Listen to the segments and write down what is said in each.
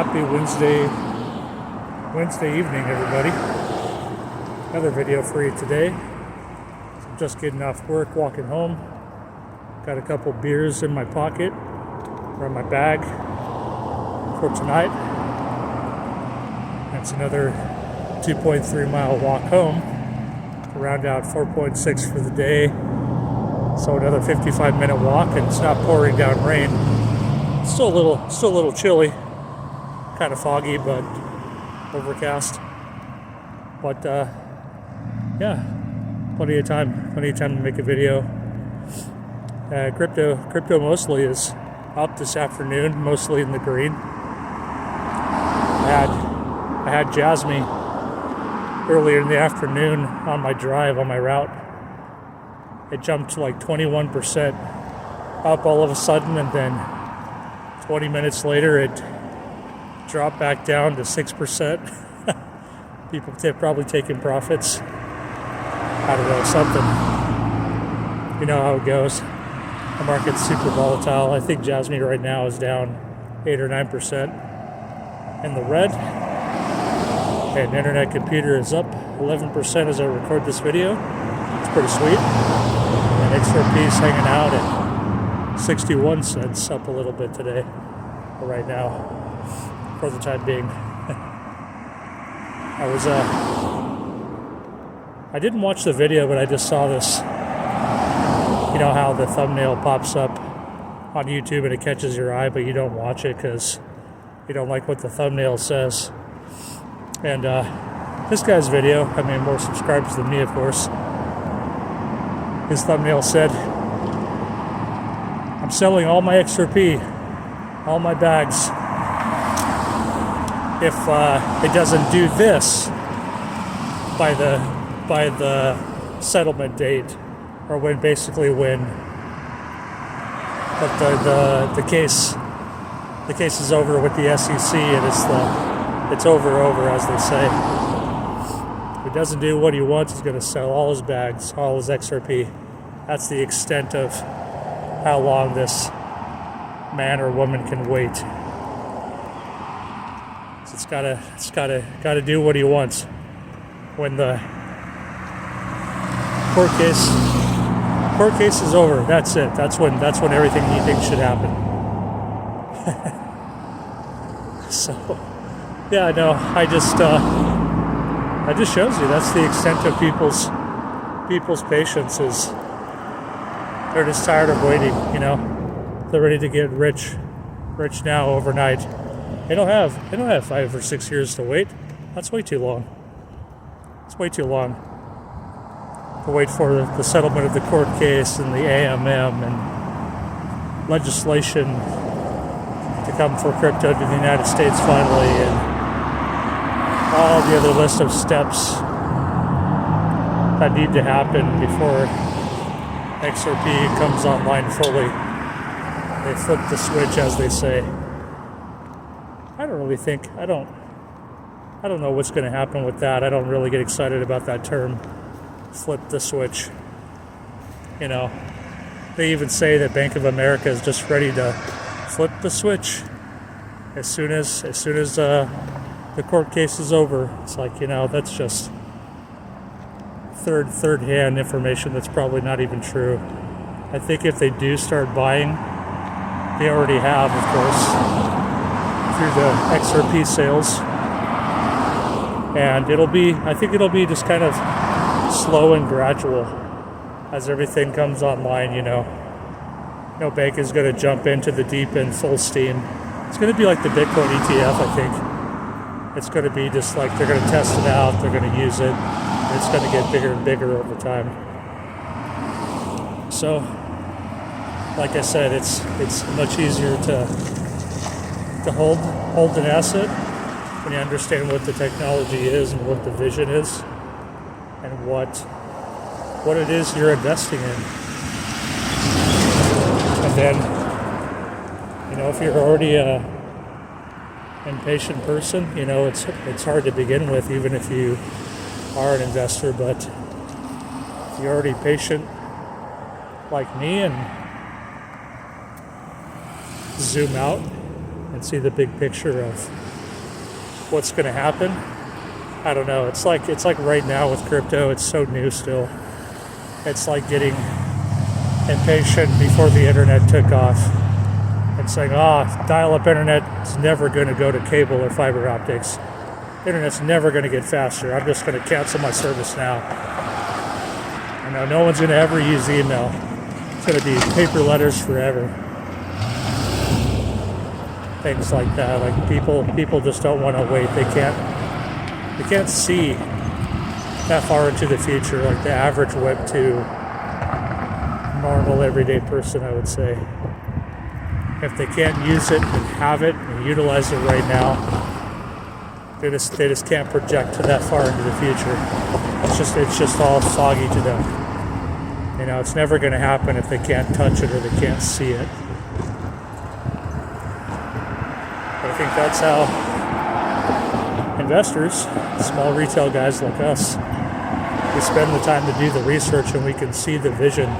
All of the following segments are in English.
Happy Wednesday evening, everybody. Another video for you today. So I'm just getting off work, walking home. Got a couple beers in my pocket or in my bag for tonight. That's another 2.3 mile walk home to round out 4.6 for the day. So another 55-minute walk, and it's not pouring down rain. Still a little chilly, kind of foggy, but overcast. But yeah, plenty of time to make a video. Crypto mostly is up this afternoon, mostly in the green. I had Jasmine earlier in the afternoon on my drive, on my route. It jumped to like 21% up all of a sudden, and then 20 minutes later it dropped back down to 6%. People probably taking profits. I don't know, something. You know how it goes. The market's super volatile. I think Jasmine right now is down 8 or 9% in the red. And Internet Computer is up 11% as I record this video. It's pretty sweet. And XRP is hanging out at 61 cents, up a little bit today, right now, for the time being. I didn't watch the video, but I just saw this. You know how the thumbnail pops up on YouTube and it catches your eye, but you don't watch it because you don't like what the thumbnail says. And this guy's video, I mean, more subscribers than me, of course. His thumbnail said, "I'm selling all my XRP, all my bags, if it doesn't do this by the settlement date, or when the case is over with the SEC, and it's over, as they say. If it doesn't do what he wants, he's going to sell all his bags, all his XRP." That's the extent of how long this man or woman can wait. So it's gotta do what he wants. When the court case is over, that's it. That's when everything he thinks should happen. So yeah, I know. I just shows you that's the extent of people's patience. Is they're just tired of waiting, you know. They're ready to get rich now overnight. They don't have 5 or 6 years to wait. That's way too long. It's way too long to wait for the settlement of the court case and the AMM and legislation to come for crypto to the United States finally, and all the other list of steps that need to happen before XRP comes online fully. They flip the switch, as they say. I don't know what's going to happen with that. I don't really get excited about that term, flip the switch. You know, they even say that Bank of America is just ready to flip the switch as soon as the court case is over. It's like, you know, that's just third-hand information that's probably not even true. I think if they do start buying, they already have, of course, through the XRP sales. And I think it'll be just kind of slow and gradual as everything comes online, you know. No bank is going to jump into the deep end full steam. It's going to be like the Bitcoin ETF, I think. It's going to be just like they're going to test it out, they're going to use it, and it's going to get bigger and bigger over time. So, like I said, it's much easier to hold an asset when you understand what the technology is and what the vision is and what it is you're investing in. And then, you know, if you're already a impatient person, you know, it's hard to begin with, even if you are an investor. But if you're already patient like me and zoom out and see the big picture of what's going to happen. I don't know. It's like right now with crypto, it's so new still. It's like getting impatient before the internet took off and saying, dial-up internet is never going to go to cable or fiber optics. Internet's never going to get faster. I'm just going to cancel my service now. I know no one's going to ever use email. It's going to be paper letters forever. Things like that. Like people just don't want to wait. They can't see that far into the future, like the average Web 2 normal everyday person, I would say. If they can't use it and have it and utilize it right now, they just can't project to that far into the future. It's just all foggy to them. You know, it's never going to happen if they can't touch it or they can't see it. But I think that's how investors, small retail guys like us, we spend the time to do the research and we can see the vision.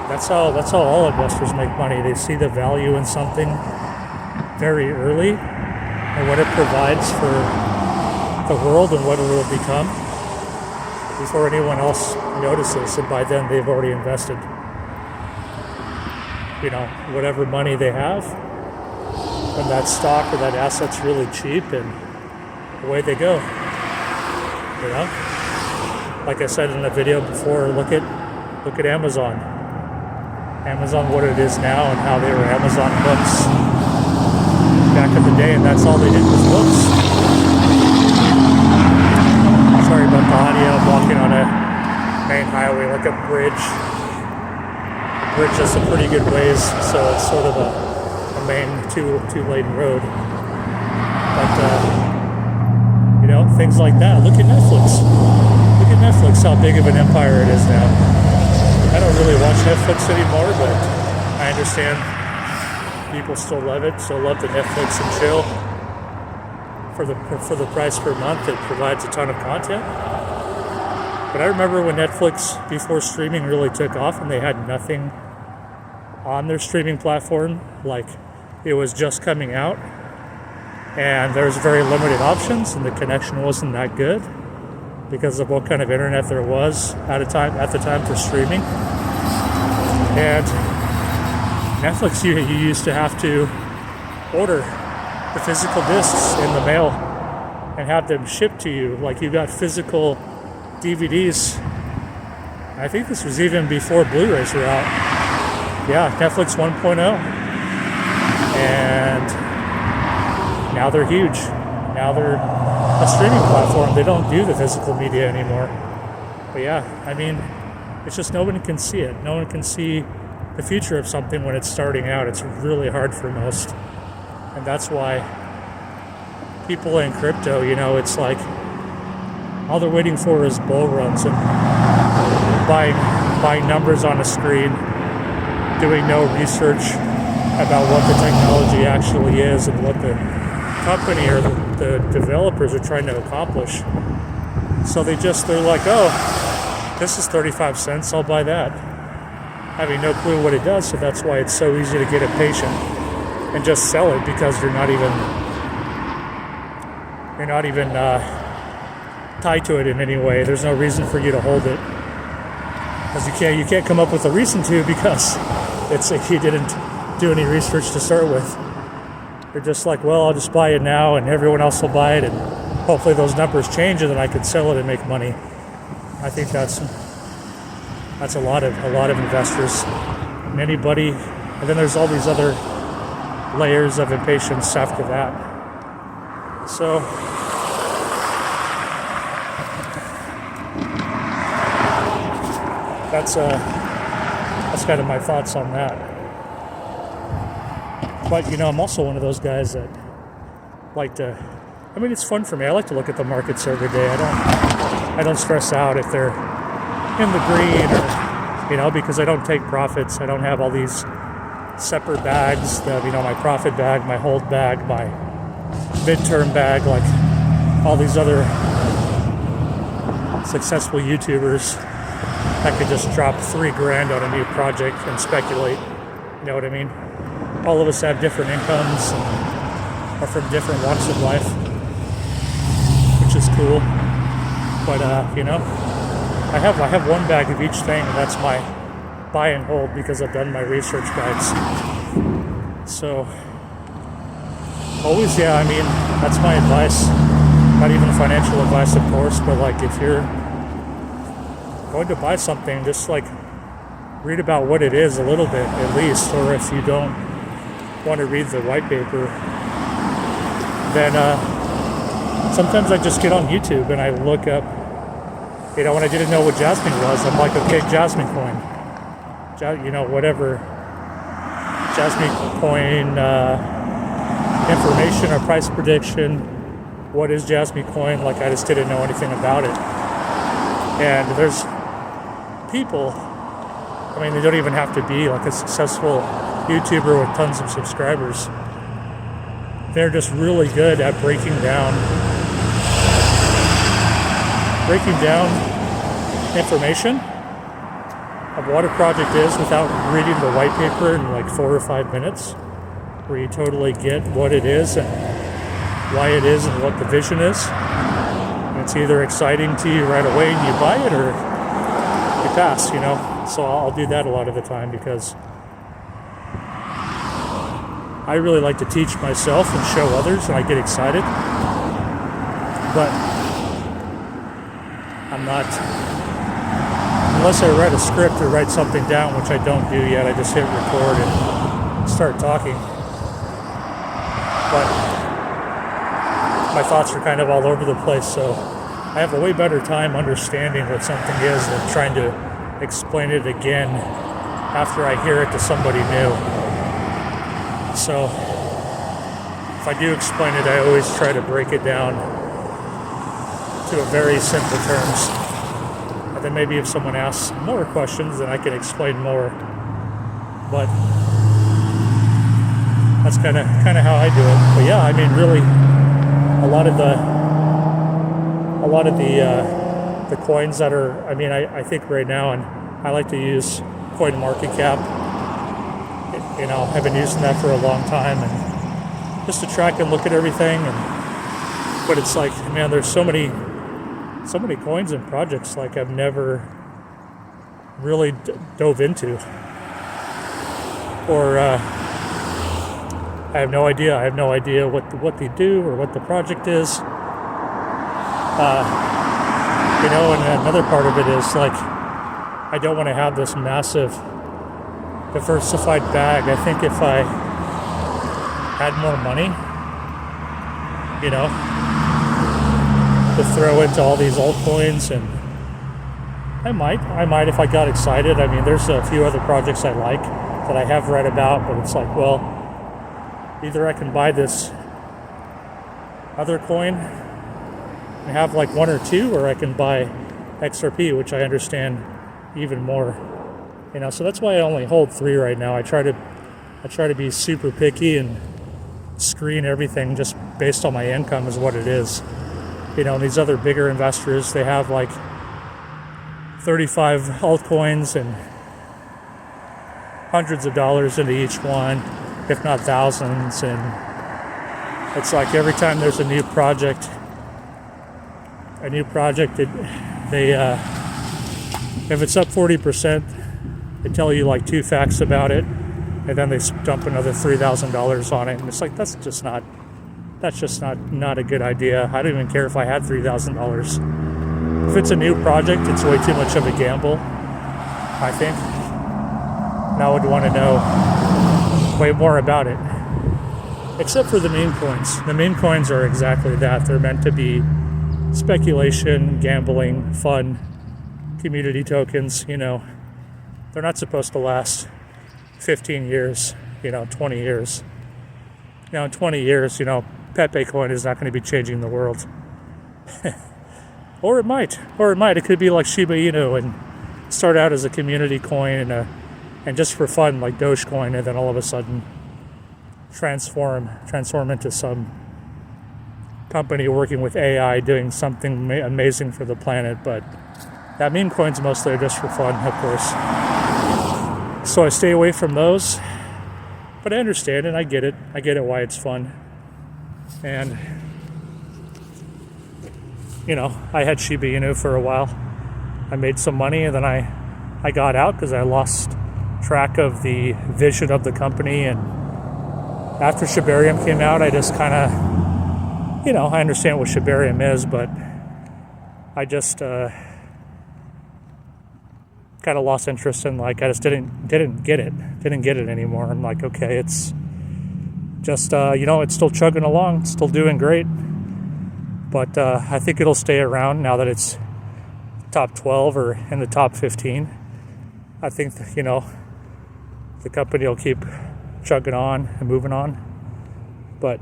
That's how all investors make money. They see the value in something very early and what it provides for the world and what it will become before anyone else notices, and by then they've already invested, you know, whatever money they have, and that stock or that asset's really cheap, and away they go. You know, like I said in the video before, look at Amazon, what it is now, and how they were Amazon books back in the day, and that's all they did was books. Sorry about the audio. I'm walking on a main highway, like a bridge. The bridge is a pretty good ways, so it's sort of a main two-lane road. But you know, things like that. Look at Netflix. Look at Netflix, how big of an empire it is now. I don't really watch Netflix anymore, but I understand people still love it, still love the Netflix and chill. For the price per month, it provides a ton of content. But I remember when Netflix, before streaming really took off, and they had nothing on their streaming platform, like it was just coming out, and there was very limited options, and the connection wasn't that good because of what kind of internet there was at the time for streaming. And Netflix, you used to have to order the physical discs in the mail and have them shipped to you, like you got physical DVDs. I think this was even before Blu-rays were out. Yeah, Netflix 1.0. And now they're huge. Now they're a streaming platform. They don't do the physical media anymore. But yeah, I mean, it's just no one can see it. No one can see the future of something when it's starting out. It's really hard for most. And that's why people in crypto, you know, it's like all they're waiting for is bull runs and buying numbers on a screen, doing no research about what the technology actually is and what the company or the developers are trying to accomplish. So they're like, oh, this is 35 cents, I'll buy that. Having no clue what it does, so that's why it's so easy to get impatient and just sell it, because you're not even tied to it in any way. There's no reason for you to hold it, because you can't come up with a reason to, because it's like you didn't do any research to start with. You're just like, well, I'll just buy it now, and everyone else will buy it, and hopefully those numbers change, and then I can sell it and make money. I think that's a lot of investors, and anybody, and then there's all these other layers of impatience after that. So that's kind of my thoughts on that. But you know, I'm also one of those guys that like to, I mean, it's fun for me. I like to look at the markets every day. I don't stress out if they're in the green, or, you know, because I don't take profits. I don't have all these separate bags, you know, my profit bag, my hold bag, my midterm bag, like all these other successful YouTubers that could just drop $3,000 on a new project and speculate. You know what I mean? All of us have different incomes, and are from different walks of life, which is cool. But I have one bag of each thing, and that's my buy and hold because I've done my research guides. So always, that's my advice. Not even financial advice, of course, but like if you're going to buy something, just like read about what it is a little bit at least, or if you don't want to read the white paper, then sometimes I just get on YouTube and I look up, when I didn't know what Jasmine was, I'm like, okay, Jasmine coin, whatever, Jasmine coin information or price prediction, what is Jasmine coin, like I just didn't know anything about it. And there's people, they don't even have to be like a successful YouTuber with tons of subscribers. They're just really good at breaking down information of what a project is without reading the white paper in like 4 or 5 minutes, where you totally get what it is and why it is and what the vision is. And it's either exciting to you right away and you buy it, or you pass, So I'll do that a lot of the time because I really like to teach myself and show others, and I get excited. But I'm not, unless I write a script or write something down, which I don't do yet. I just hit record and start talking. But my thoughts are kind of all over the place, so I have a way better time understanding what something is than trying to explain it again after I hear it to somebody new. So if I do explain it, I always try to break it down to a very simple terms. And then maybe if someone asks more questions, then I can explain more. But that's kind of how I do it. But yeah, really, a lot of the coins that are, I think right now, and I like to use Coin Market Cap. I've been using that for a long time, and just to track and look at everything. But it's like, man, there's so many coins and projects like I've never really dove into, or I have no idea. I have no idea what they do or what the project is. And another part of it is like, I don't want to have this massive diversified bag. I think if I had more money, to throw into all these altcoins, and I might if I got excited. There's a few other projects I like that I have read about, but it's like, well, either I can buy this other coin and have like one or two, or I can buy XRP, which I understand even more. So that's why I only hold 3 right now. I try to be super picky and screen everything just based on my income is what it is. These other bigger investors, they have like 35 altcoins and hundreds of dollars into each one, if not thousands. And it's like every time there's a new project, if it's up 40%, they tell you like 2 facts about it, and then they dump another $3,000 on it, and it's like, that's just not a good idea. I don't even care if I had $3,000. If it's a new project, it's way too much of a gamble, I think. And I would want to know way more about it. Except for the meme coins. The meme coins are exactly that. They're meant to be speculation, gambling, fun, community tokens. They're not supposed to last 15 years, 20 years. In 20 years, Pepe coin is not going to be changing the world. Or it might. It could be like Shiba Inu and start out as a community coin and just for fun, like Dogecoin, and then all of a sudden transform into some company working with AI doing something amazing for the planet. But that meme coins mostly are just for fun, of course. So I stay away from those. But I understand it. I get it why it's fun. And, I had Shiba Inu for a while. I made some money, and then I got out because I lost track of the vision of the company. And after Shibarium came out, I just kind of, I understand what Shibarium is, but I just kind of lost interest in, I just didn't get it anymore. I'm like, okay, it's just it's still chugging along, still doing great, but I think it'll stay around now that it's top 12 or in the top 15. I think that, the company will keep chugging on and moving on, but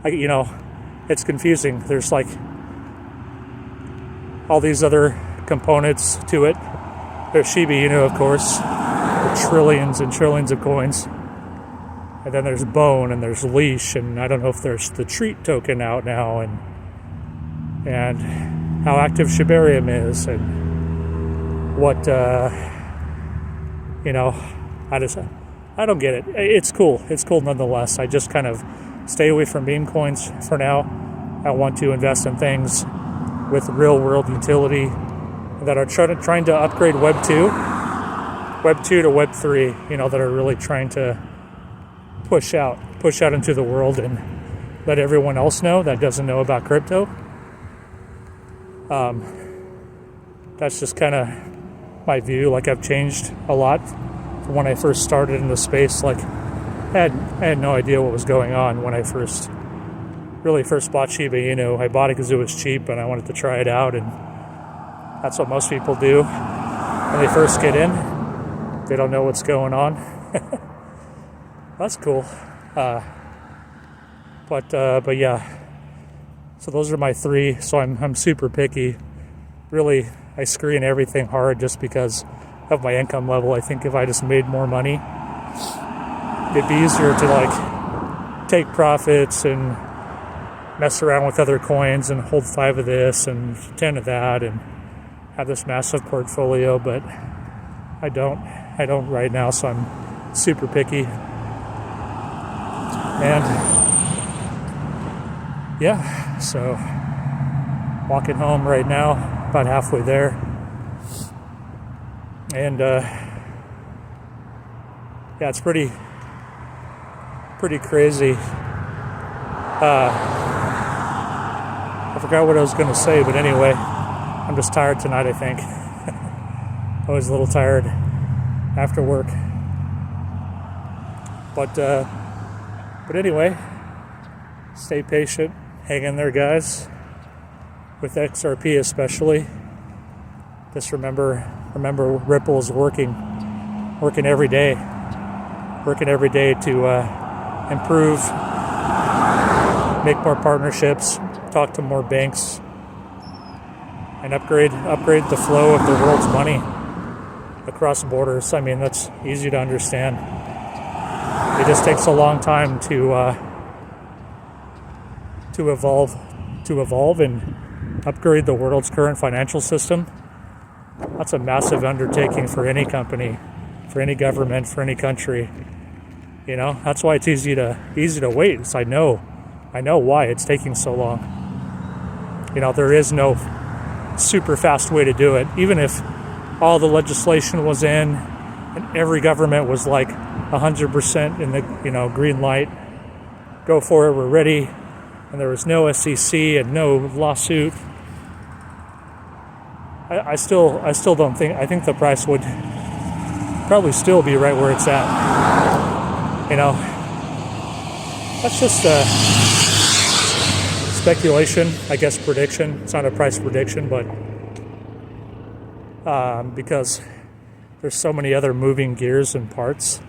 it's confusing. There's all these other components to it. There's Shiba Inu, of course, with trillions and trillions of coins. And then there's Bone, and there's Leash, and I don't know if there's the Treat token out now, and how active Shibarium is, and what, I don't get it. It's cool. It's cool nonetheless. I just kind of stay away from meme coins for now. I want to invest in things with real world utility that are trying to upgrade Web 2 to Web 3, that are really trying to push out into the world and let everyone else know that doesn't know about crypto. That's just kind of my view. I've changed a lot from when I first started in the space. I had no idea what was going on when I first bought Shiba Inu. I bought it because it was cheap and I wanted to try it out, and that's what most people do when they first get in. They don't know what's going on. That's cool. But yeah. So those are my three. So I'm super picky. Really, I screen everything hard just because of my income level. I think if I just made more money, it'd be easier to take profits and mess around with other coins and hold 5 of this and 10 of that and have this massive portfolio, but I don't right now, so I'm super picky. And yeah, so walking home right now, about halfway there, and yeah, it's pretty crazy. I forgot what I was going to say, but anyway, I'm just tired tonight, I think. I was a little tired after work. But anyway, stay patient, hang in there, guys. With XRP especially, just remember Ripple is working every day to improve, make more partnerships, talk to more banks, and upgrade the flow of the world's money across borders. I mean, that's easy to understand. It just takes a long time to evolve and upgrade the world's current financial system. That's a massive undertaking for any company, for any government, for any country. That's why it's easy to wait. It's, I know why it's taking so long. There is no super fast way to do it. Even if all the legislation was in and every government was 100% in the green light, go for it, we're ready, and there was no SEC and no lawsuit, I still don't think. I think the price would probably still be right where it's at. That's just speculation, I guess, prediction. It's not a price prediction, but because there's so many other moving gears and parts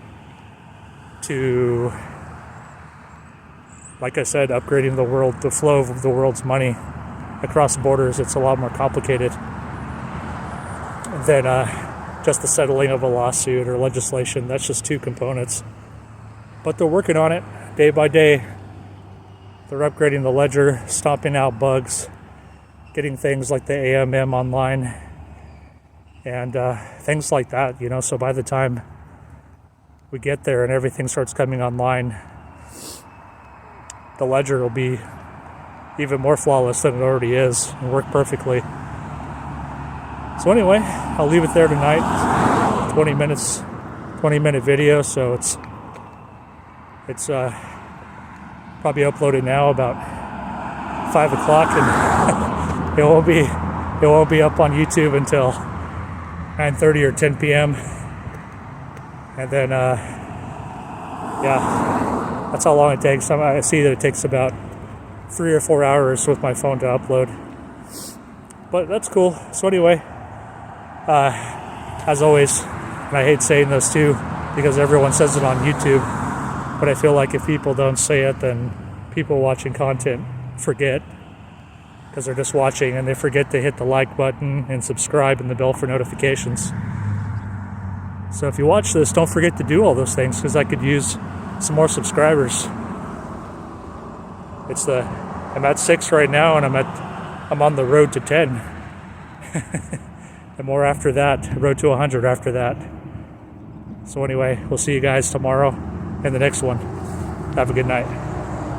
to, like I said, upgrading the flow of the world's money across borders. It's a lot more complicated than just the settling of a lawsuit or legislation. That's just two components. But they're working on it day by day. They're upgrading the ledger, stomping out bugs, getting things like the AMM online, and things like that, So by the time we get there and everything starts coming online, the ledger will be even more flawless than it already is and work perfectly. So anyway, I'll leave it there tonight. 20-minute video, so it's probably uploaded now about 5 o'clock, and it won't be up on YouTube until 9:30 or 10 p.m. And then yeah, that's how long it takes. I see that it takes about 3 or 4 hours with my phone to upload, but that's cool. So anyway, as always, and I hate saying this too because everyone says it on YouTube, but I feel like if people don't say it, then people watching content forget, because they're just watching and they forget to hit the like button and subscribe and the bell for notifications. So if you watch this, don't forget to do all those things, because I could use some more subscribers. I'm at 6 right now, and I'm on the road to 10. And more after that, road to 100 after that. So anyway, we'll see you guys tomorrow in the next one. Have a good night.